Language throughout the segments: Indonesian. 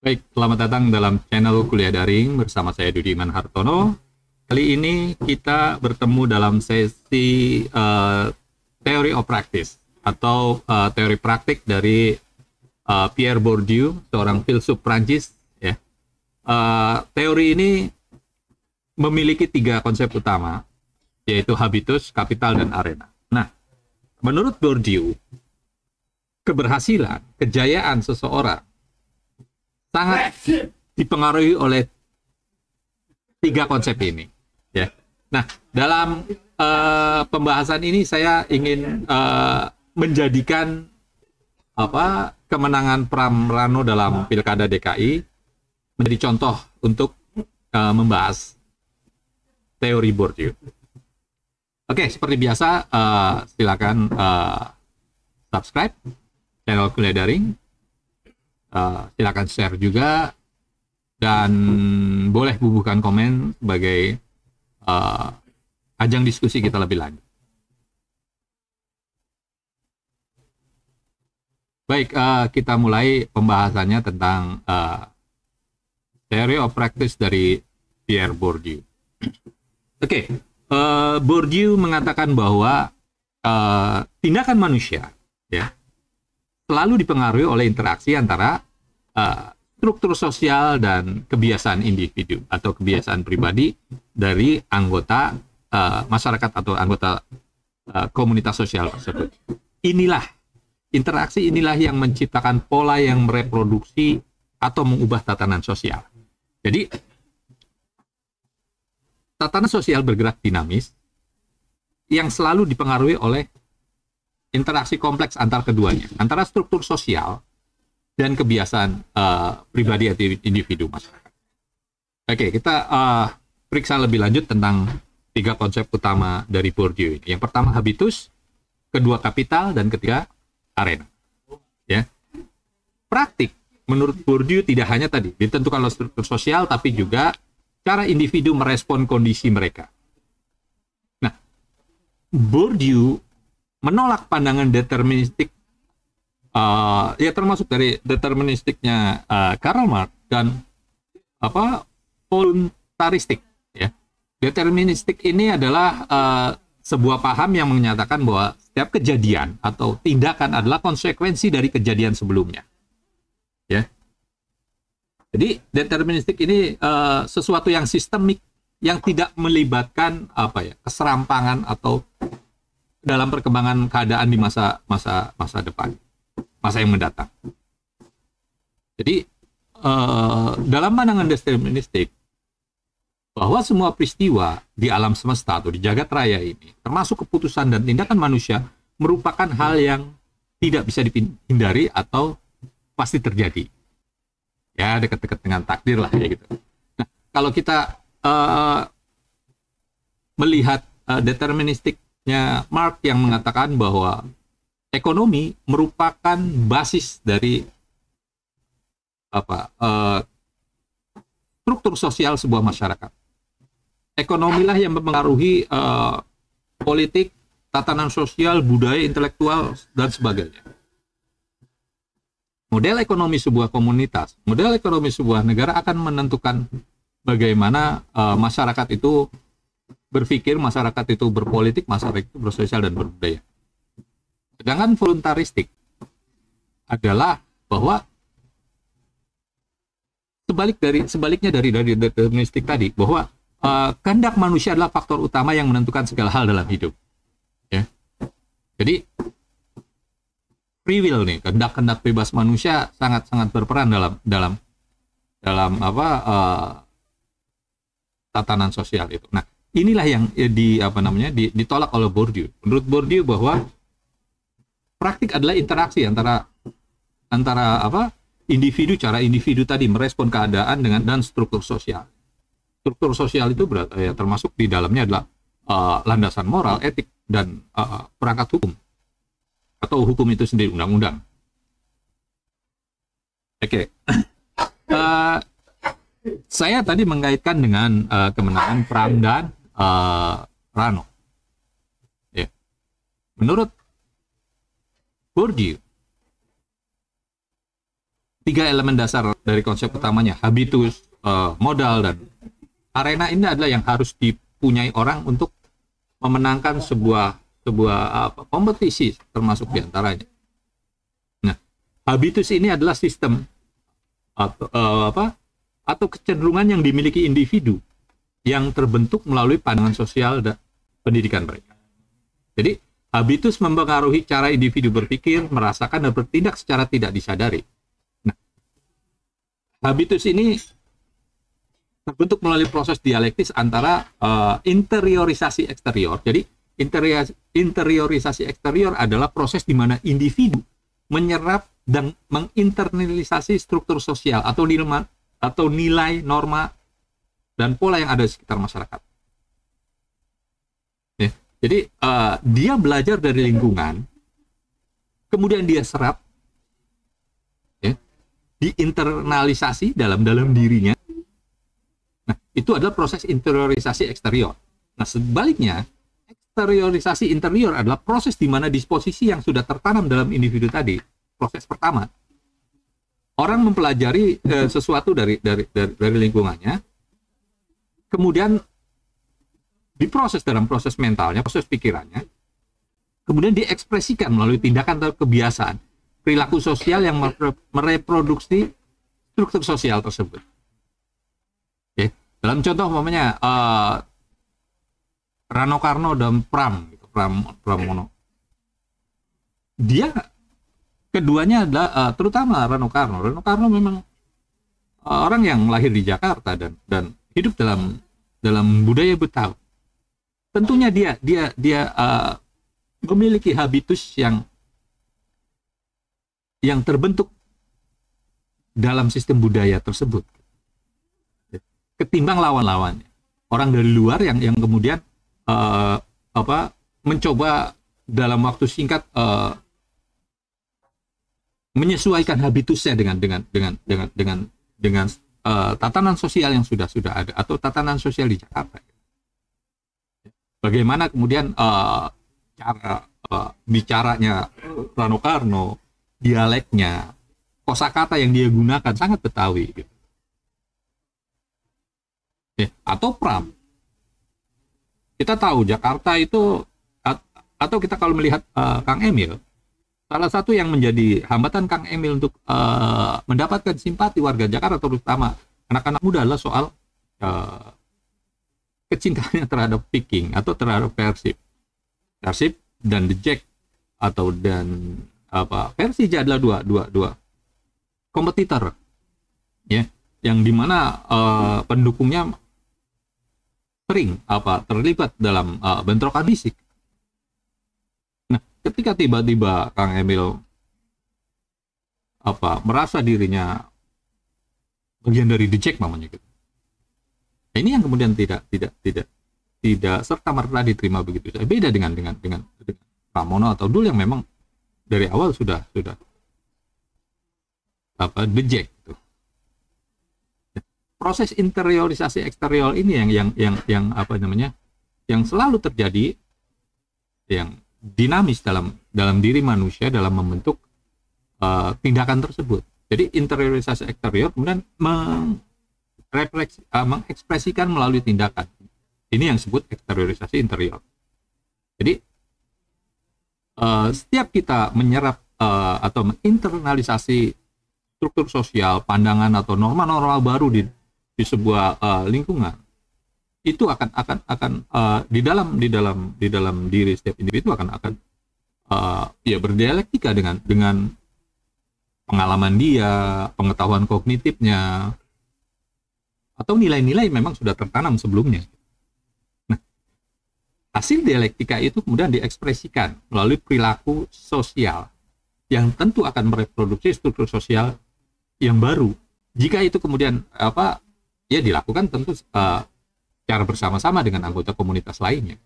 Baik, selamat datang dalam channel Kuliah Daring bersama saya Dudi Iman Hartono. Kali ini kita bertemu dalam sesi Theory of Practice atau teori praktik dari Pierre Bourdieu, seorang filsuf Prancis. Ya. Teori ini memiliki 3 konsep utama, yaitu habitus, kapital, dan arena. Nah, menurut Bourdieu, keberhasilan, kejayaan seseorang sangat dipengaruhi oleh 3 konsep ini. Ya. Nah, dalam pembahasan ini saya ingin menjadikan kemenangan Pram Rano dalam Pilkada DKI menjadi contoh untuk membahas teori Bourdieu. Oke, seperti biasa, silakan subscribe channel Kuliah Daring. Silakan share juga, dan boleh bubuhkan komen sebagai ajang diskusi kita lebih lanjut. Baik, kita mulai pembahasannya tentang Theory of Practice dari Pierre Bourdieu. Oke, Bourdieu mengatakan bahwa tindakan manusia, ya, selalu dipengaruhi oleh interaksi antara struktur sosial dan kebiasaan individu atau kebiasaan pribadi dari anggota masyarakat atau anggota komunitas sosial tersebut. Interaksi inilah yang menciptakan pola yang mereproduksi atau mengubah tatanan sosial. Jadi, tatanan sosial bergerak dinamis yang selalu dipengaruhi oleh interaksi kompleks antar keduanya, antara struktur sosial dan kebiasaan pribadi atau individu masyarakat. Oke, kita periksa lebih lanjut tentang 3 konsep utama dari Bourdieu ini. Yang pertama habitus, kedua kapital, dan ketiga arena. Ya. Praktik menurut Bourdieu tidak hanya tadi ditentukan oleh struktur sosial, tapi juga cara individu merespon kondisi mereka. Nah, Bourdieu menolak pandangan deterministik, ya termasuk dari deterministiknya Karl Marx dan voluntaristik. Ya. Deterministik ini adalah sebuah paham yang menyatakan bahwa setiap kejadian atau tindakan adalah konsekuensi dari kejadian sebelumnya. Ya. Jadi deterministik ini sesuatu yang sistemik, yang tidak melibatkan keserampangan atau dalam perkembangan keadaan di masa depan, masa yang mendatang. Jadi dalam pandangan deterministik, bahwa semua peristiwa di alam semesta atau di jagat raya ini, termasuk keputusan dan tindakan manusia, merupakan hal yang tidak bisa dihindari atau pasti terjadi. Ya, dekat-dekat dengan takdir lah, ya gitu. Nah, kalau kita melihat deterministiknya Marx yang mengatakan bahwa ekonomi merupakan basis dari struktur sosial sebuah masyarakat. Ekonomilah yang mempengaruhi politik, tatanan sosial, budaya, intelektual, dan sebagainya. Model ekonomi sebuah komunitas, model ekonomi sebuah negara akan menentukan bagaimana masyarakat itu berpikir, masyarakat itu berpolitik, masyarakat itu bersosial dan berbudaya. Sedangkan voluntaristik adalah bahwa sebaliknya dari deterministik tadi, bahwa kehendak manusia adalah faktor utama yang menentukan segala hal dalam hidup. Ya. Jadi free will nih, kehendak bebas manusia sangat berperan dalam tatanan sosial itu. Nah, inilah yang ditolak oleh Bourdieu. Menurut Bourdieu bahwa praktik adalah interaksi antara individu, cara individu tadi merespon keadaan dan struktur sosial. Struktur sosial itu termasuk di dalamnya adalah landasan moral, etik, dan perangkat hukum. Atau hukum itu sendiri, undang-undang. Oke. Saya tadi mengaitkan dengan kemenangan Pram dan Rano. Ya. Menurut Bourdieu, tiga elemen dasar dari konsep utamanya, habitus, modal, dan arena. Ini adalah yang harus dipunyai orang untuk memenangkan sebuah kompetisi, termasuk diantaranya. Nah, habitus ini adalah sistem atau kecenderungan yang dimiliki individu yang terbentuk melalui pandangan sosial dan pendidikan mereka. Jadi, habitus mempengaruhi cara individu berpikir, merasakan, dan bertindak secara tidak disadari. Nah, habitus ini terbentuk melalui proses dialektis antara interiorisasi eksterior. Jadi, interiorisasi eksterior adalah proses di mana individu menyerap dan menginternalisasi struktur sosial atau nilai, norma, dan pola yang ada di sekitar masyarakat. Ya, jadi dia belajar dari lingkungan, kemudian dia serap, ya, diinternalisasi dalam dirinya. Nah, itu adalah proses interiorisasi eksterior. Nah, sebaliknya, eksteriorisasi interior adalah proses di mana disposisi yang sudah tertanam dalam individu tadi. Proses pertama, orang mempelajari sesuatu dari lingkungannya, kemudian diproses dalam proses mentalnya, proses pikirannya, kemudian diekspresikan melalui tindakan atau kebiasaan, perilaku sosial yang mereproduksi struktur sosial tersebut. Oke. Dalam contoh umpamanya Rano Karno dan Pramono. Dia keduanya adalah terutama Rano Karno. Rano Karno memang orang yang lahir di Jakarta dan hidup dalam budaya Betawi. Tentunya dia memiliki habitus yang terbentuk dalam sistem budaya tersebut. Ketimbang lawan-lawannya. Orang dari luar yang kemudian mencoba dalam waktu singkat menyesuaikan habitusnya dengan tatanan sosial yang sudah ada atau tatanan sosial di Jakarta. Bagaimana kemudian cara bicaranya Rano Karno, dialeknya, kosakata yang dia gunakan sangat Betawi. Gitu. Ya, atau Pram. Kita tahu Jakarta itu, atau kita kalau melihat Kang Emil, salah satu yang menjadi hambatan Kang Emil untuk mendapatkan simpati warga Jakarta, terutama anak-anak muda, adalah soal kecintaannya terhadap Viking atau terhadap Persib dan The Jack Persija adalah dua kompetitor, ya, yang dimana pendukungnya sering terlibat dalam bentrokan fisik. Nah, ketika tiba-tiba Kang Emil merasa dirinya bagian dari The Jack namanya gitu. Nah, ini yang kemudian tidak serta merta diterima begitu saja. Beda dengan Pramono atau Dul yang memang dari awal sudah The Jack gitu. Proses interiorisasi eksterior ini yang selalu terjadi, yang dinamis dalam diri manusia dalam membentuk tindakan tersebut. Jadi interiorisasi eksterior kemudian mengekspresikan melalui tindakan. Ini yang disebut eksteriorisasi interior. Jadi setiap kita menyerap atau menginternalisasi struktur sosial, pandangan atau norma-norma baru di sebuah lingkungan, itu akan di dalam diri setiap individu akan berdialektika dengan pengalaman dia, pengetahuan kognitifnya, atau nilai-nilai memang sudah tertanam sebelumnya. Nah, hasil dialektika itu kemudian diekspresikan melalui perilaku sosial yang tentu akan mereproduksi struktur sosial yang baru. Jika itu kemudian dilakukan tentu secara bersama-sama dengan anggota komunitas lainnya.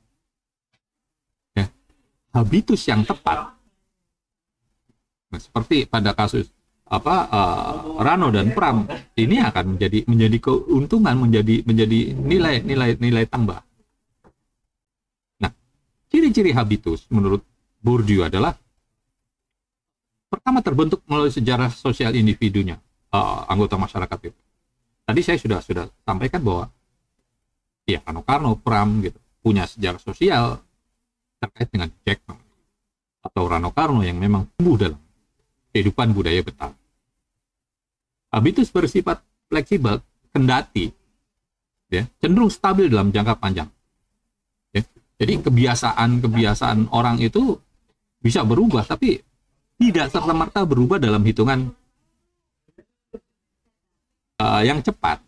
Ya, habitus yang tepat. Nah, seperti pada kasus Rano dan Pram, ini akan menjadi keuntungan, menjadi nilai tambah. Nah, ciri-ciri habitus menurut Bourdieu adalah pertama terbentuk melalui sejarah sosial individunya. anggota masyarakat itu. Tadi saya sudah sampaikan bahwa ya Rano Karno, Pram gitu punya sejarah sosial terkait dengan Jack atau Rano Karno yang memang tumbuh dalam kehidupan budaya Betawi. Habitus bersifat fleksibel, kendati ya, cenderung stabil dalam jangka panjang. Ya. Jadi kebiasaan orang itu bisa berubah, tapi tidak serta-merta berubah dalam hitungan yang cepat.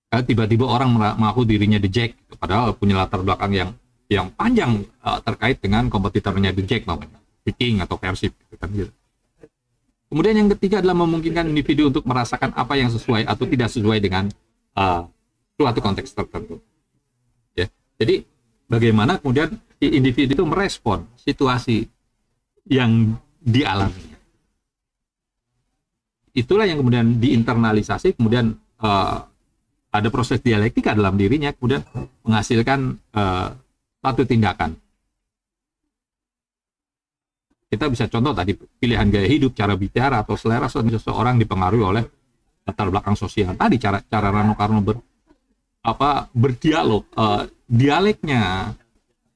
Tiba-tiba orang mengaku dirinya The Jack, padahal punya latar belakang yang panjang terkait dengan kompetitornya The Jack, namanya Viking atau Persib. Gitu. Kemudian yang ketiga adalah memungkinkan individu untuk merasakan apa yang sesuai atau tidak sesuai dengan suatu konteks tertentu. Ya. Jadi bagaimana kemudian individu itu merespon situasi yang dialami. Itulah yang kemudian diinternalisasi, kemudian ada proses dialektika dalam dirinya, kemudian menghasilkan satu tindakan. Kita bisa contoh tadi pilihan gaya hidup, cara bicara atau selera seseorang dipengaruhi oleh latar belakang sosial. Tadi cara Rano Karno berdialog, dialeknya,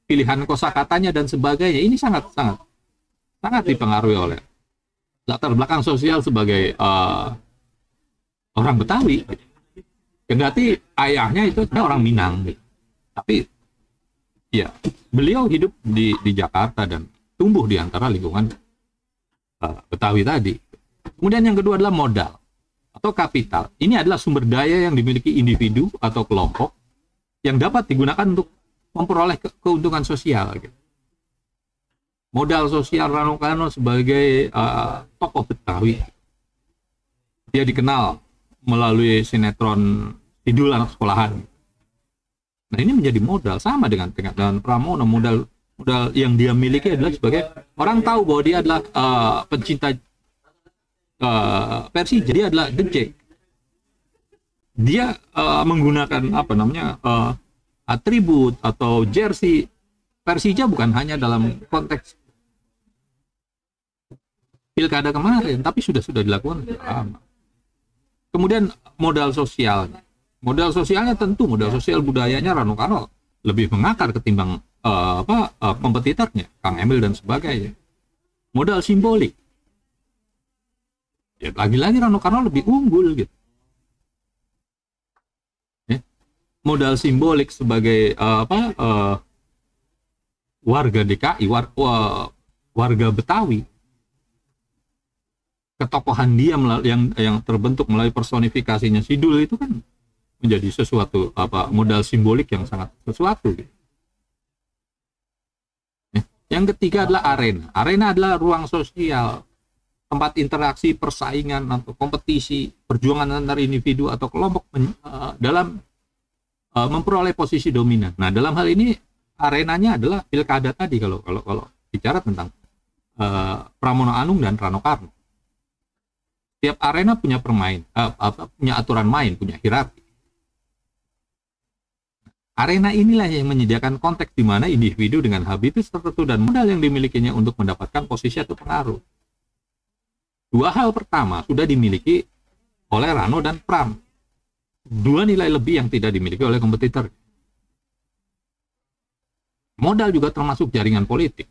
pilihan kosakatanya dan sebagainya, ini sangat dipengaruhi oleh latar belakang sosial sebagai orang Betawi. Kendati ayahnya itu orang Minang, gitu. Tapi ya beliau hidup di Jakarta dan tumbuh di antara lingkungan Betawi tadi. Kemudian yang kedua adalah modal atau kapital. Ini adalah sumber daya yang dimiliki individu atau kelompok yang dapat digunakan untuk memperoleh keuntungan sosial. Gitu. Modal sosial Rano Karno sebagai tokoh Betawi. Dia dikenal melalui sinetron Idul Anak Sekolahan. Nah ini menjadi modal, sama dengan Pramono. Modal yang dia miliki adalah sebagai orang tahu bahwa dia adalah pencinta Persija, dia adalah The Jack. Dia menggunakan atribut atau jersey Persija bukan hanya dalam konteks pilkada kemarin, tapi sudah dilakukan lama. Kemudian modal sosialnya tentu modal sosial budayanya Rano Karno lebih mengakar ketimbang kompetitornya Kang Emil dan sebagainya. Modal simbolik, ya lagi-lagi Rano Karno lebih unggul gitu. Ya. Modal simbolik sebagai warga DKI, warga Betawi. Ketokohan dia yang terbentuk melalui personifikasinya Sidul itu kan menjadi sesuatu modal simbolik yang sangat sesuatu. Gitu. Yang ketiga adalah arena. Arena adalah ruang sosial, tempat interaksi, persaingan atau kompetisi, perjuangan antar individu atau kelompok dalam memperoleh posisi dominan. Nah, dalam hal ini arenanya adalah pilkada tadi kalau bicara tentang Pramono Anung dan Rano Karno. Tiap arena punya punya aturan main, punya hierarki. Arena inilah yang menyediakan konteks di mana individu dengan habitus tertentu dan modal yang dimilikinya untuk mendapatkan posisi atau pengaruh. Dua hal pertama sudah dimiliki oleh Rano dan Pram. Dua nilai lebih yang tidak dimiliki oleh kompetitor. Modal juga termasuk jaringan politik,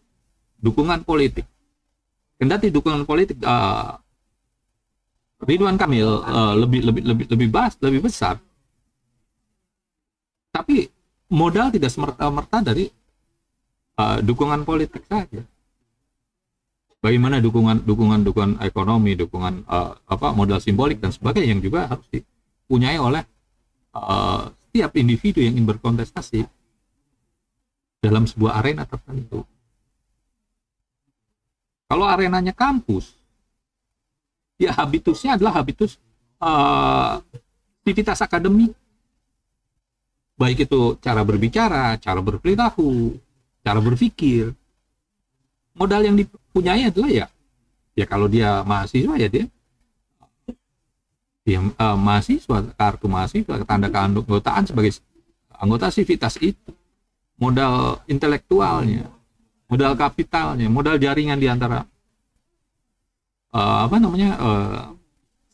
dukungan politik. Kendati dukungan politik Ridwan Kamil lebih besar, tapi modal tidak semerta-merta dari dukungan politik saja. Bagaimana dukungan ekonomi, dukungan modal simbolik dan sebagainya yang juga harus dipunyai oleh setiap individu yang ingin berkontestasi dalam sebuah arena tertentu. Kalau arenanya kampus, ya habitusnya adalah habitus aktivitas akademik. Baik itu cara berbicara, cara berperilaku, cara berpikir. Modal yang dipunyai adalah ya kalau dia mahasiswa ya dia mahasiswa, kartu mahasiswa, tanda keanggotaan sebagai anggota sivitas itu. Modal intelektualnya, modal kapitalnya, modal jaringan di antara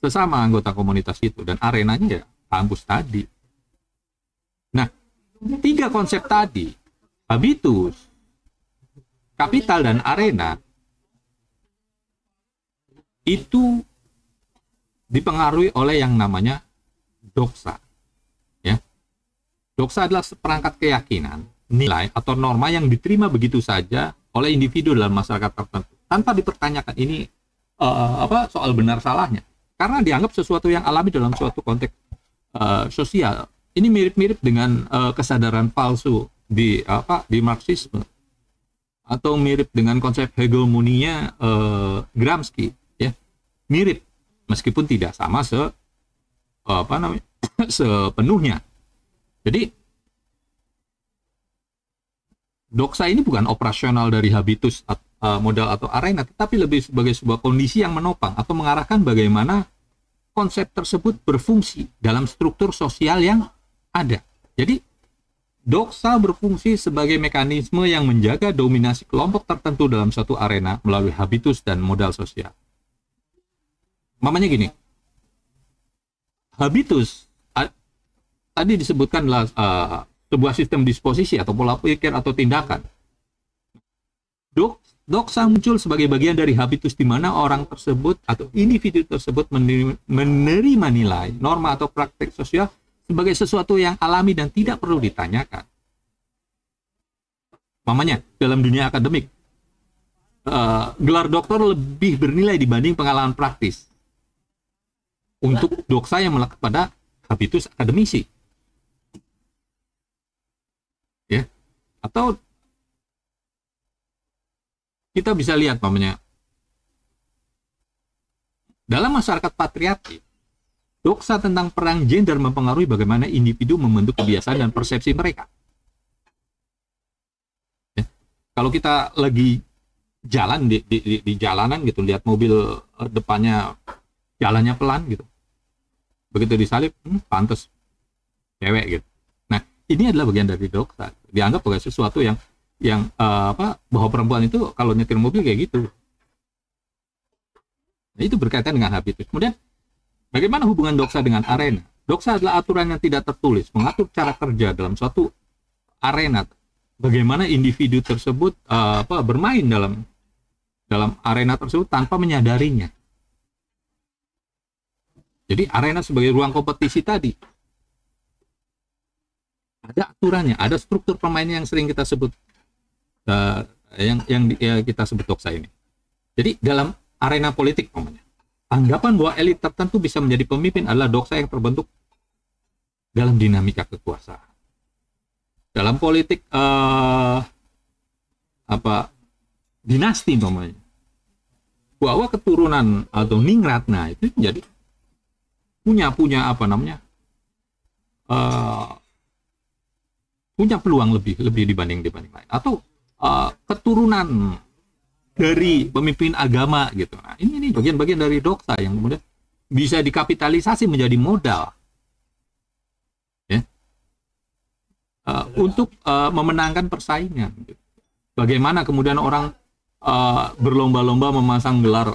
sesama anggota komunitas itu, dan arenanya ya kampus tadi. Nah, 3 konsep tadi, habitus, kapital, dan arena, itu dipengaruhi oleh yang namanya doksa. Ya. Doksa adalah seperangkat keyakinan, nilai, atau norma yang diterima begitu saja oleh individu dalam masyarakat tertentu, tanpa dipertanyakan ini soal benar salahnya, karena dianggap sesuatu yang alami dalam suatu konteks sosial. Ini mirip-mirip dengan kesadaran palsu di Marxisme, atau mirip dengan konsep hegemoninya Gramsci, ya. Mirip, meskipun tidak sama sepenuhnya. Jadi doksa ini bukan operasional dari habitus, modal, atau arena, tetapi lebih sebagai sebuah kondisi yang menopang atau mengarahkan bagaimana konsep tersebut berfungsi dalam struktur sosial yang ada. Jadi doksa berfungsi sebagai mekanisme yang menjaga dominasi kelompok tertentu dalam suatu arena melalui habitus dan modal sosial. Mamanya gini, habitus tadi disebutkan sebuah sistem disposisi atau pola pikir atau tindakan. Doksa muncul sebagai bagian dari habitus, di mana orang tersebut atau individu tersebut menerima nilai, norma, atau praktek sosial sebagai sesuatu yang alami dan tidak perlu ditanyakan. Mamanya, dalam dunia akademik, gelar doktor lebih bernilai dibanding pengalaman praktis untuk doksa yang melekat pada habitus akademisi. Ya. Atau kita bisa lihat, mamanya, dalam masyarakat patriarki, doksa tentang perang gender mempengaruhi bagaimana individu membentuk kebiasaan dan persepsi mereka. Ya. Kalau kita lagi jalan di jalanan gitu, lihat mobil depannya jalannya pelan gitu, begitu disalip, pantes cewek gitu. Nah, ini adalah bagian dari doksa, dianggap sebagai sesuatu yang bahwa perempuan itu kalau nyetir mobil kayak gitu. Nah, itu berkaitan dengan habitus. Kemudian bagaimana hubungan doksa dengan arena? Doksa adalah aturan yang tidak tertulis, mengatur cara kerja dalam suatu arena. Bagaimana individu tersebut bermain dalam arena tersebut tanpa menyadarinya. Jadi arena sebagai ruang kompetisi tadi, ada aturannya, ada struktur permainan yang sering kita sebut, yang kita sebut doksa ini. Jadi dalam arena politik, namanya, anggapan bahwa elit tertentu bisa menjadi pemimpin adalah doksa yang terbentuk dalam dinamika kekuasaan. Dalam politik dinasti, namanya, bahwa keturunan atau ningratna itu jadi punya punya peluang lebih dibanding lain, atau keturunan dari pemimpin agama gitu. Nah, ini bagian-bagian dari doksa yang kemudian bisa dikapitalisasi menjadi modal, ya, untuk memenangkan persaingan. Gitu. Bagaimana kemudian orang berlomba-lomba memasang gelar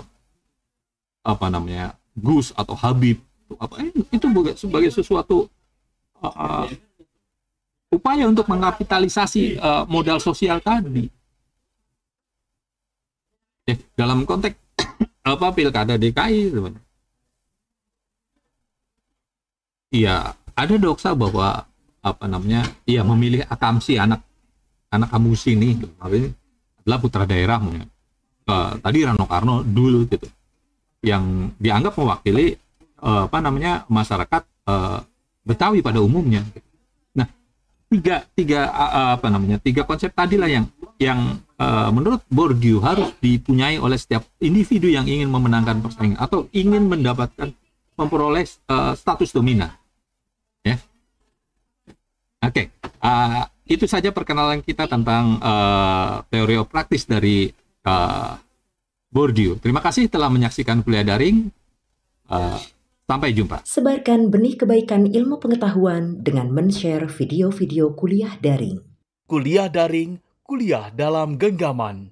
Gus atau Habib, itu sebagai sesuatu upaya untuk mengkapitalisasi modal sosial tadi. Dalam konteks pilkada DKI, teman. Iya, ada doksa bahwa memilih akamsi anak kamus ini adalah putra daerah, tadi Rano Karno dulu gitu, yang dianggap mewakili masyarakat Betawi pada umumnya. Nah, tiga konsep tadilah yang menurut Bourdieu harus dipunyai oleh setiap individu yang ingin memenangkan persaingan atau ingin memperoleh status dominan. Ya. Oke. Itu saja perkenalan kita tentang teori praktis dari Bourdieu. Terima kasih telah menyaksikan kuliah daring. Sampai jumpa. Sebarkan benih kebaikan ilmu pengetahuan dengan men-share video-video kuliah daring. Kuliah daring, kuliah dalam genggaman.